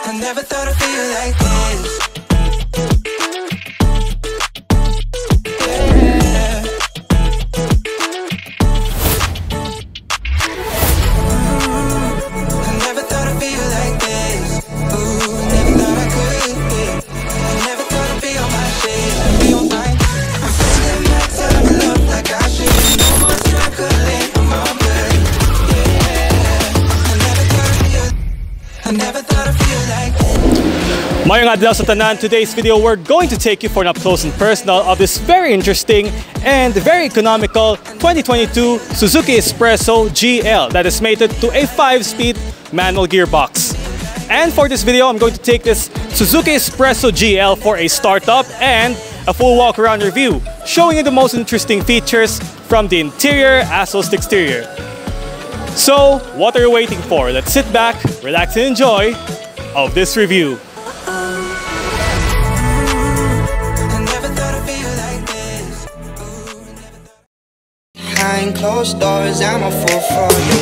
I never thought I'd feel like this. Maayong adlaw sa tanan. Today's video, we're going to take you for an up-close and personal of this very interesting and very economical 2022 Suzuki S-Presso GL that is mated to a 5-speed manual gearbox. And for this video, I'm going to take this Suzuki S-Presso GL for a startup and a full walk-around review, showing you the most interesting features from the interior as well as the exterior. So, what are you waiting for? Let's sit back, relax and enjoy of this review. Behind closed doors, I'm a fool for you.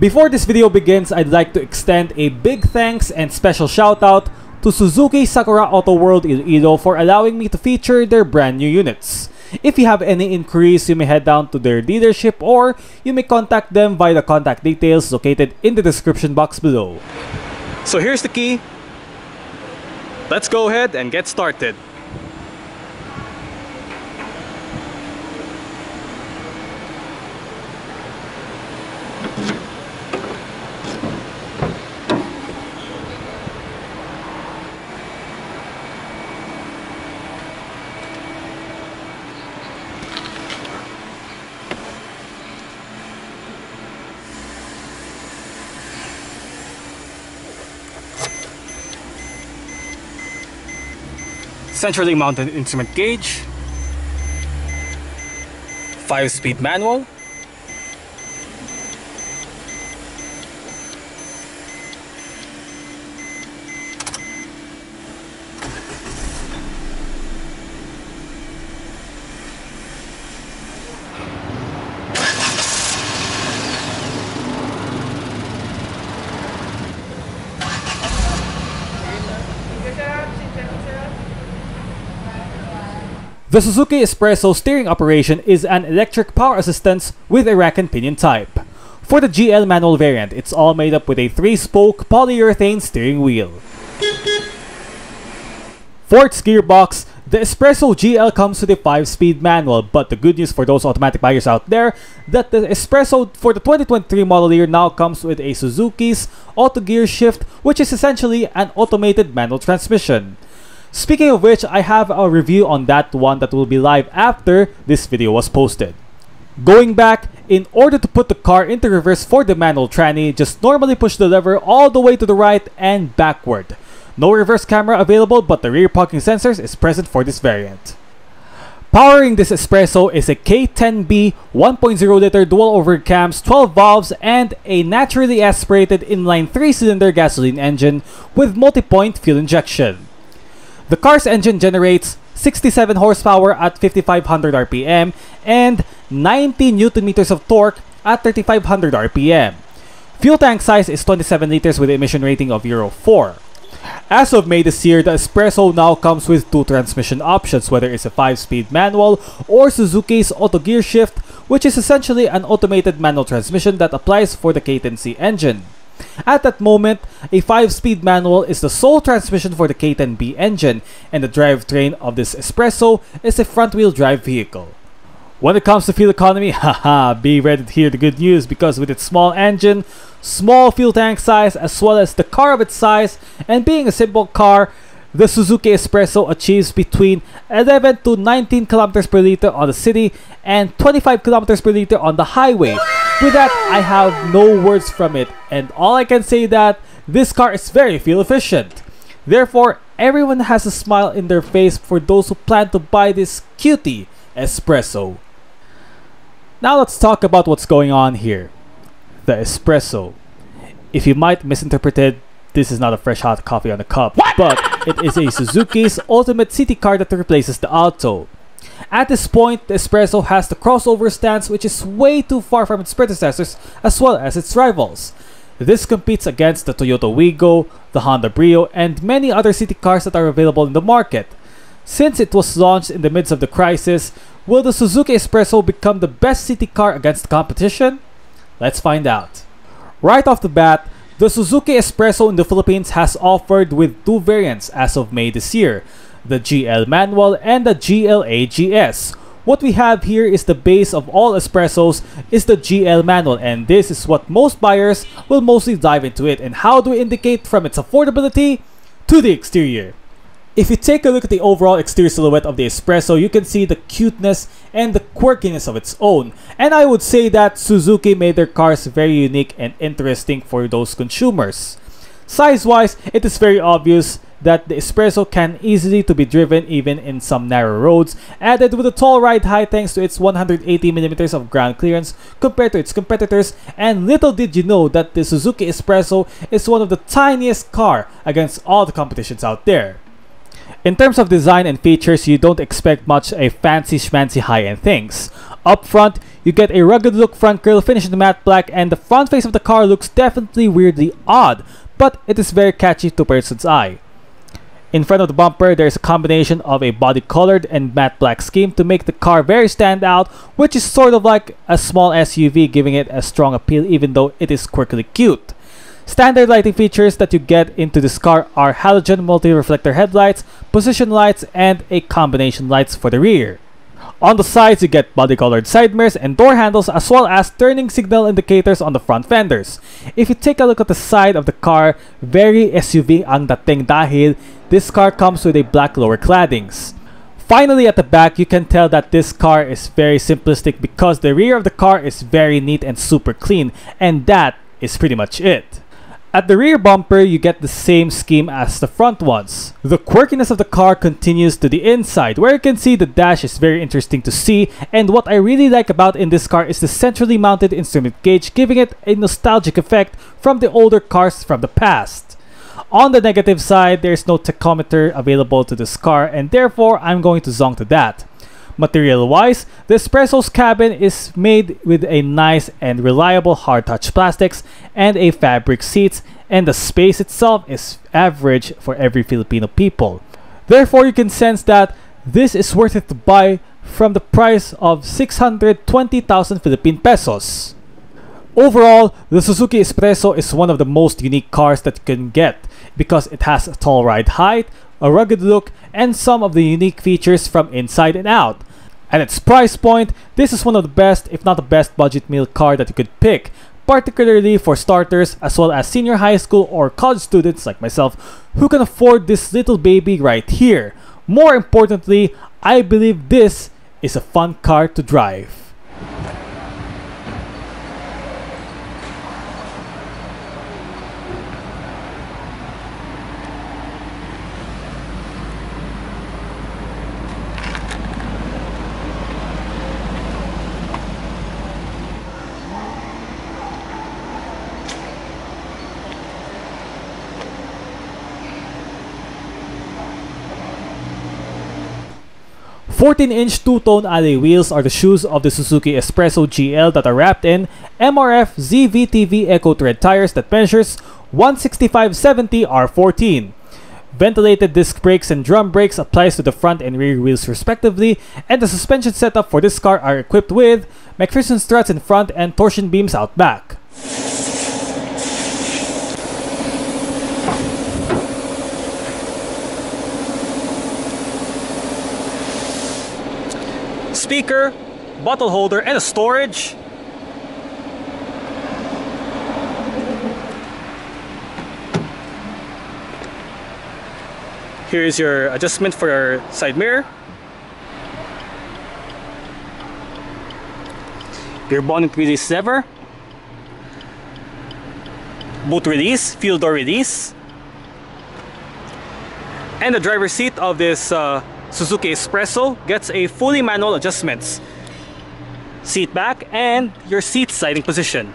Before this video begins, I'd like to extend a big thanks and special shout out to Suzuki Sakura Auto World Iloilo for allowing me to feature their brand new units. If you have any inquiries, you may head down to their dealership or you may contact them via the contact details located in the description box below. So here's the key. Let's go ahead and get started. Centrally mounted instrument gauge, 5-speed manual, The Suzuki S-Presso steering operation is an electric power assistance with a rack and pinion type. For the GL manual variant, it's all made up with a 3-spoke polyurethane steering wheel. For its gearbox, the S-Presso GL comes with a 5-speed manual, but the good news for those automatic buyers out there, that the S-Presso for the 2023 model year now comes with a Suzuki's Auto Gear Shift, which is essentially an automated manual transmission. Speaking of which, I have a review on that one that will be live after this video was posted. Going back, in order to put the car into reverse for the manual tranny, just normally push the lever all the way to the right and backward. No reverse camera available, but the rear parking sensors is present for this variant. Powering this S-Presso is a K10B 1.0 liter dual overhead cams, 12 valves, and a naturally aspirated inline 3-cylinder gasoline engine with multi-point fuel injection. The car's engine generates 67 horsepower at 5,500 RPM and 90 Nm of torque at 3,500 RPM. Fuel tank size is 27 liters with an emission rating of Euro 4. As of May this year, the S-Presso now comes with 2 transmission options, whether it's a 5-speed manual or Suzuki's Auto Gear Shift, which is essentially an automated manual transmission that applies for the K10C engine. At that moment, a 5-speed manual is the sole transmission for the K10B engine, and the drivetrain of this S-Presso is a front-wheel drive vehicle. When it comes to fuel economy, haha, be ready to hear the good news, because with its small engine, small fuel tank size, as well as the car of its size, and being a simple car, the Suzuki S-Presso achieves between 11 to 19 km per liter on the city and 25 km per liter on the highway. With that, I have no words from it, and all I can say that this car is very fuel efficient. Therefore, everyone has a smile in their face for those who plan to buy this cutie S-Presso. Now let's talk about what's going on here. The S-Presso. If you might misinterpret it, this is not a fresh hot coffee on a cup, but it is a Suzuki's ultimate city car that replaces the Alto. At this point, the Espresso has the crossover stance, which is way too far from its predecessors as well as its rivals. This competes against the Toyota Wigo, the Honda Brio, and many other city cars that are available in the market. Since it was launched in the midst of the crisis, will the Suzuki Espresso become the best city car against the competition? Let's find out. Right off the bat, the Suzuki Espresso in the Philippines has offered with two variants as of May this year, the GL Manual and the GLA GS. What we have here is the base of all Espressos is the GL Manual, and this is what most buyers will mostly dive into it. And how do we indicate from its affordability to the exterior? If you take a look at the overall exterior silhouette of the Espresso, you can see the cuteness and the quirkiness of its own. And I would say that Suzuki made their cars very unique and interesting for those consumers. Size-wise, it is very obvious that the Espresso can easily to be driven even in some narrow roads, added with a tall ride height thanks to its 180mm of ground clearance compared to its competitors. And little did you know that the Suzuki Espresso is one of the tiniest car against all the competitions out there. In terms of design and features, you don't expect much a fancy schmancy high-end things. Up front, you get a rugged look front grille finished in matte black, and the front face of the car looks definitely weirdly odd, but it is very catchy to a person's eye. In front of the bumper, there is a combination of a body colored and matte black scheme to make the car very stand out, which is sort of like a small SUV, giving it a strong appeal even though it is quirkily cute. Standard lighting features that you get into this car are halogen multi-reflector headlights, position lights, and a combination lights for the rear. On the sides, you get body-colored side mirrors and door handles, as well as turning signal indicators on the front fenders. If you take a look at the side of the car, very SUV ang dating dahil this car comes with a black lower claddings. Finally, at the back, you can tell that this car is very simplistic because the rear of the car is very neat and super clean, and that is pretty much it. At the rear bumper, you get the same scheme as the front ones. The quirkiness of the car continues to the inside, where you can see the dash is very interesting to see, and what I really like about in this car is the centrally mounted instrument gauge, giving it a nostalgic effect from the older cars from the past. On the negative side, there is no tachometer available to this car, and therefore I'm going to zonk to that. Material-wise, the Espresso's cabin is made with a nice and reliable hard-touch plastics and a fabric seats, and the space itself is average for every Filipino people. Therefore, you can sense that this is worth it to buy from the price of 620,000 Philippine pesos. Overall, the Suzuki Espresso is one of the most unique cars that you can get because it has a tall ride height, a rugged look, and some of the unique features from inside and out. At its price point, this is one of the best, if not the best, budget meal car that you could pick, particularly for starters as well as senior high school or college students like myself who can afford this little baby right here. More importantly, I believe this is a fun car to drive. "14-inch two-tone alloy wheels are the shoes of the Suzuki Espresso GL that are wrapped in MRF ZVTV Eco Tread tires that measures 165/70 R14. Ventilated disc brakes and drum brakes applies to the front and rear wheels respectively, and the suspension setup for this car are equipped with McPherson struts in front and torsion beams out back. Speaker, bottle holder, and a storage. Here is your adjustment for your side mirror. Your bonnet release lever. Boot release, fuel door release. And the driver's seat of this Suzuki Espresso gets a fully manual adjustments. Seat back and your seat sliding position.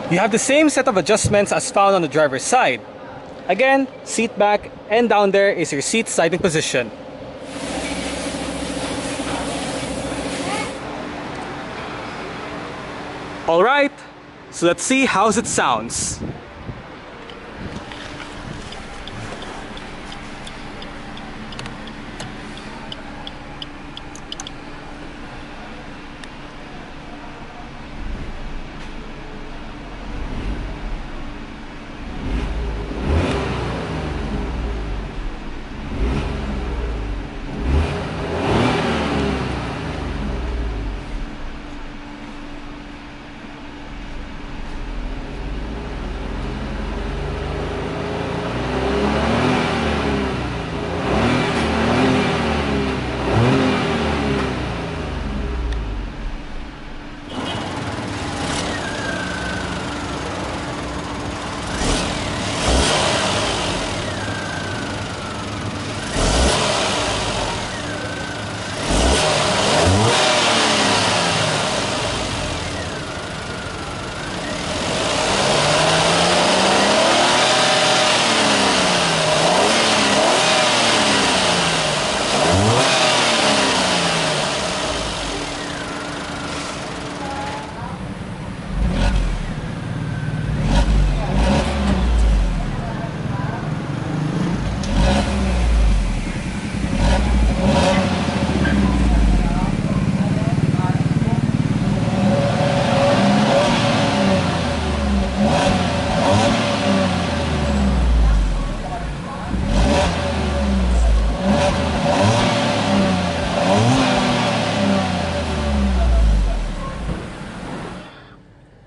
You have the same set of adjustments as found on the driver's side. Again, seat back, and down there is your seat sliding position. Alright, so let's see how it sounds.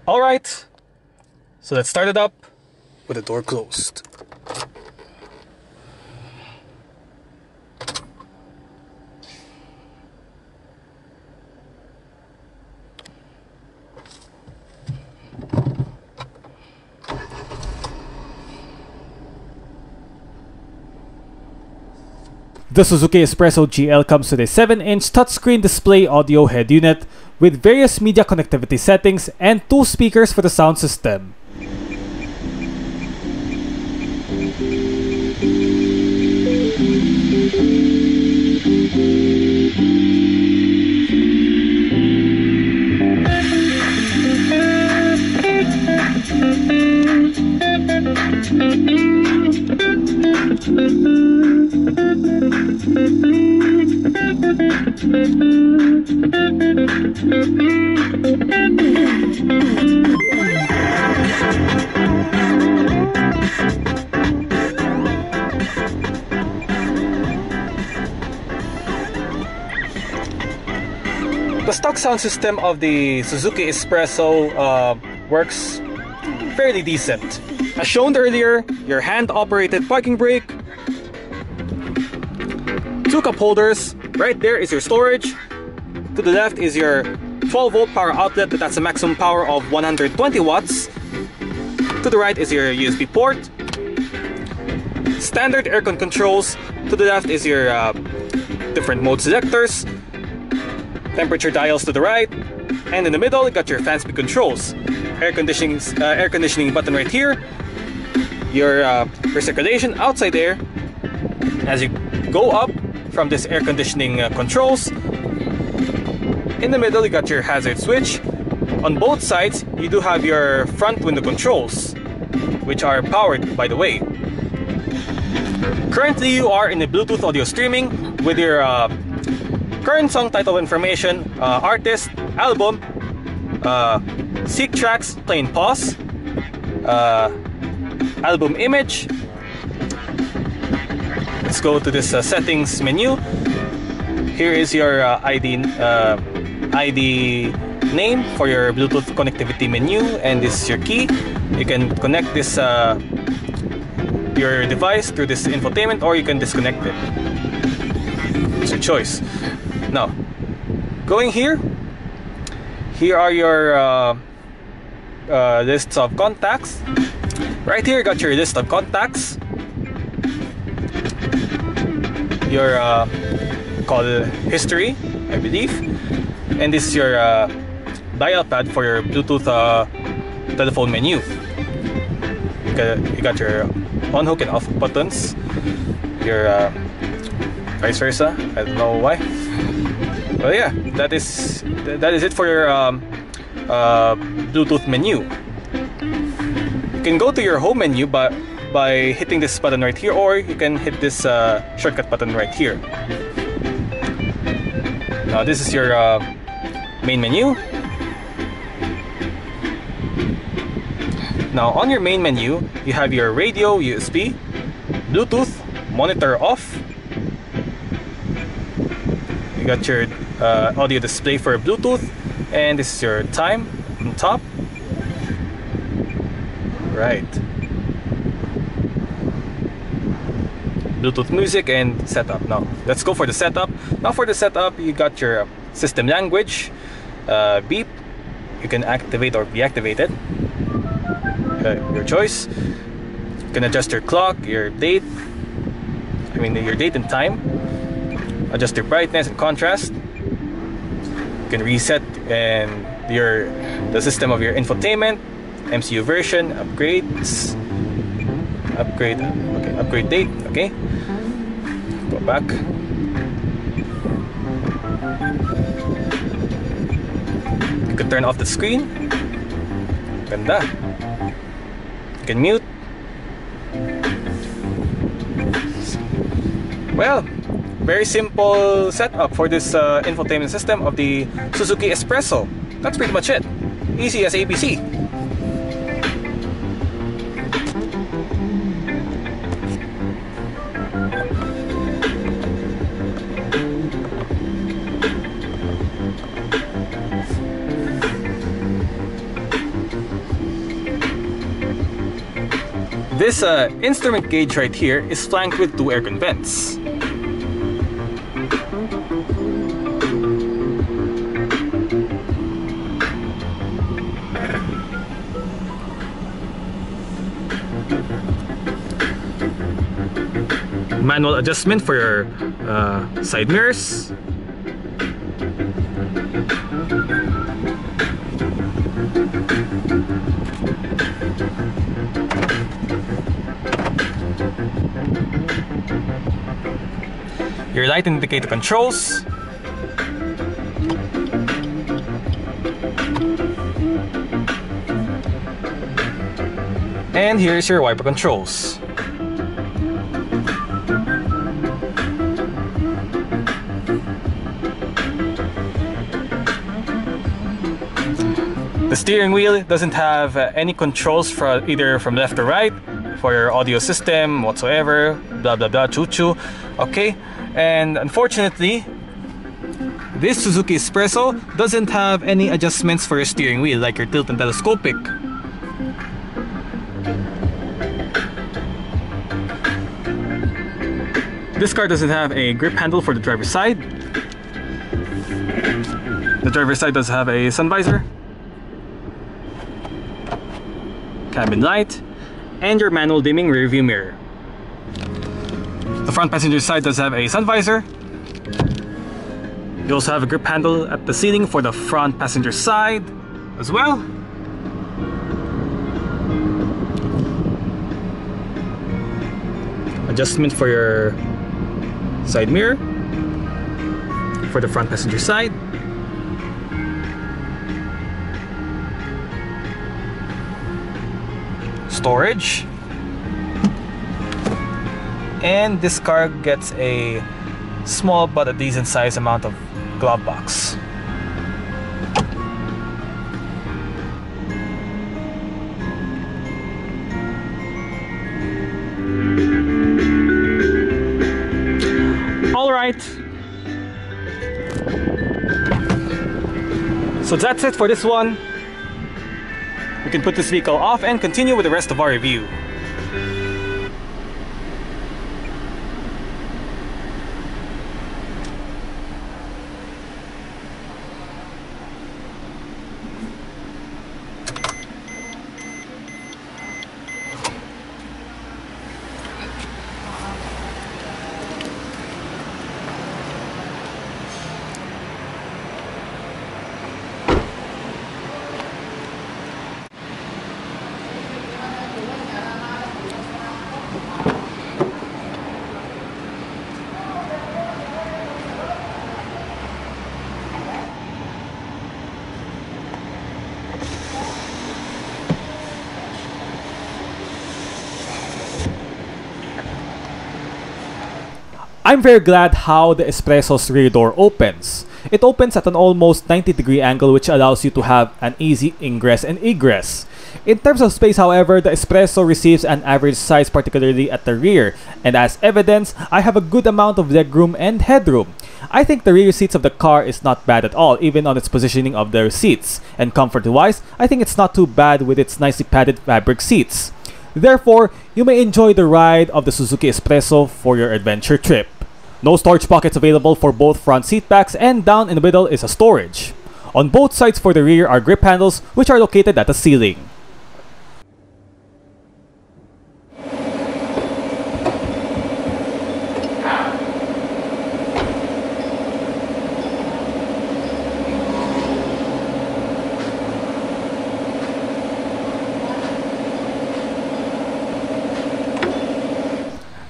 Alright, so let's start it up with the door closed. The Suzuki S-Presso GL comes with a 7-inch touchscreen display audio head unit with various media connectivity settings and 2 speakers for the sound system. The stock sound system of the Suzuki S-Presso works fairly decent. As shown earlier, your hand-operated parking brake, 2 cup holders, right there is your storage. To the left is your 12-volt power outlet that's a maximum power of 120 watts. To the right is your USB port. Standard aircon controls. To the left is your different mode selectors. Temperature dials to the right. And in the middle, you got your fan speed controls. Air conditioning button right here. Your recirculation outside air. As you go up from this air conditioning controls, in the middle you got your hazard switch. On both sides you do have your front window controls, which are powered by the way. Currently you are in a Bluetooth audio streaming with your current song title information, artist, album, seek tracks, play and pause, album image. Let's go to this settings menu. Here is your ID name for your Bluetooth connectivity menu, and this is your key. You can connect this your device through this infotainment, or you can disconnect it. It's your choice. Now, going here are your lists of contacts. Right here, you got your list of contacts. Your call history, I believe, and this is your dial pad for your Bluetooth telephone menu. You got your on hook and off buttons, your vice versa. I don't know why, but yeah, that is it for your Bluetooth menu. You can go to your home menu by hitting this button right here, or you can hit this shortcut button right here. Now this is your main menu. Now on your main menu, you have your radio, USB, Bluetooth, monitor off. You got your audio display for Bluetooth, and this is your time on top. Right. Bluetooth music and setup. Now let's go for the setup. Now for the setup, you got your system language, beep. You can activate or deactivate it. Your choice. You can adjust your clock, your date. Your date and time. Adjust your brightness and contrast. You can reset the system of your infotainment, MCU version, upgrades, upgrade date. Okay, go back. You can turn off the screen. Ganda. You can mute. Well, very simple setup for this infotainment system of the Suzuki S-Presso. That's pretty much it. Easy as ABC. This instrument gauge right here is flanked with 2 air vents. Manual adjustment for your side mirrors. Your light indicator controls. And here's your wiper controls. The steering wheel doesn't have any controls either from left or right for your audio system whatsoever, blah blah blah, choo choo. Okay, and unfortunately this Suzuki S-Presso doesn't have any adjustments for your steering wheel, like your tilt and telescopic. This car doesn't have a grip handle for the driver's side. The driver's side does have a sun visor, cabin light, and your manual dimming rear view mirror. The front passenger side does have a sun visor. You also have a grip handle at the ceiling for the front passenger side as well. Adjustment for your side mirror for the front passenger side. Storage. And this car gets a small but a decent size amount of glove box. Alright, so that's it for this one. We can put this vehicle off and continue with the rest of our review. I'm very glad how the Espresso's rear door opens. It opens at an almost 90-degree angle, which allows you to have an easy ingress and egress. In terms of space, however, the Espresso receives an average size, particularly at the rear, and as evidence, I have a good amount of legroom and headroom. I think the rear seats of the car is not bad at all, even on its positioning of the seats, and comfort-wise, I think it's not too bad with its nicely padded fabric seats. Therefore, you may enjoy the ride of the Suzuki S-Presso for your adventure trip. No storage pockets available for both front seat backs, and down in the middle is a storage. On both sides for the rear are grip handles, which are located at the ceiling.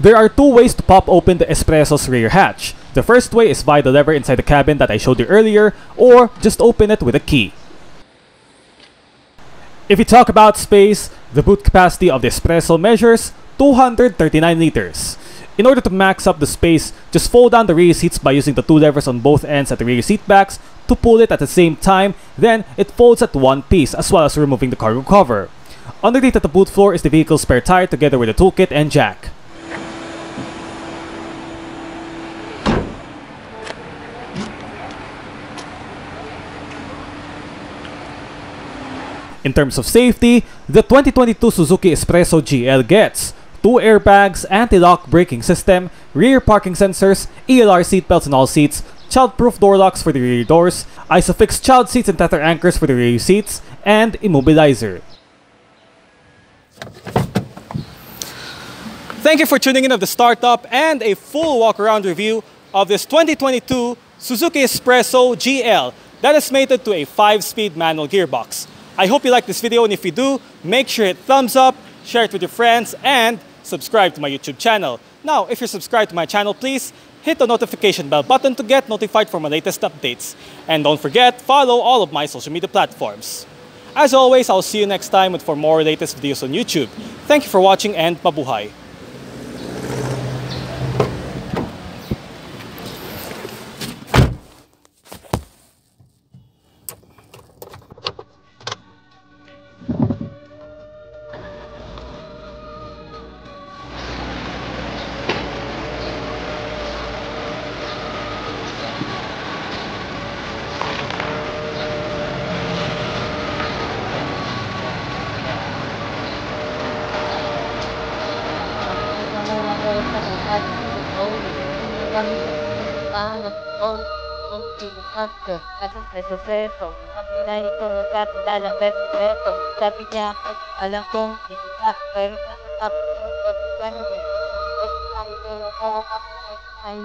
There are two ways to pop open the Espresso's rear hatch. The first way is via the lever inside the cabin that I showed you earlier, or just open it with a key. If you talk about space, the boot capacity of the Espresso measures 239 liters. In order to max up the space, just fold down the rear seats by using the two levers on both ends at the rear seat backs to pull it at the same time, then it folds at one piece, as well as removing the cargo cover. Underneath at the boot floor is the vehicle's spare tire together with a toolkit and jack. In terms of safety, the 2022 Suzuki S-Presso GL gets 2 airbags, anti-lock braking system, rear parking sensors, ELR seatbelts in all seats, child-proof door locks for the rear doors, ISOFIX child seats and tether anchors for the rear seats, and immobilizer. Thank you for tuning in of the startup and a full walk-around review of this 2022 Suzuki S-Presso GL that is mated to a 5-speed manual gearbox. I hope you like this video, and if you do, make sure to hit thumbs up, share it with your friends, and subscribe to my YouTube channel. Now, if you're subscribed to my channel, please hit the notification bell button to get notified for my latest updates. And don't forget, follow all of my social media platforms. As always, I'll see you next time for more latest videos on YouTube. Thank you for watching, and mabuhay! Sabi niya, alam kong hindi ka, pero ay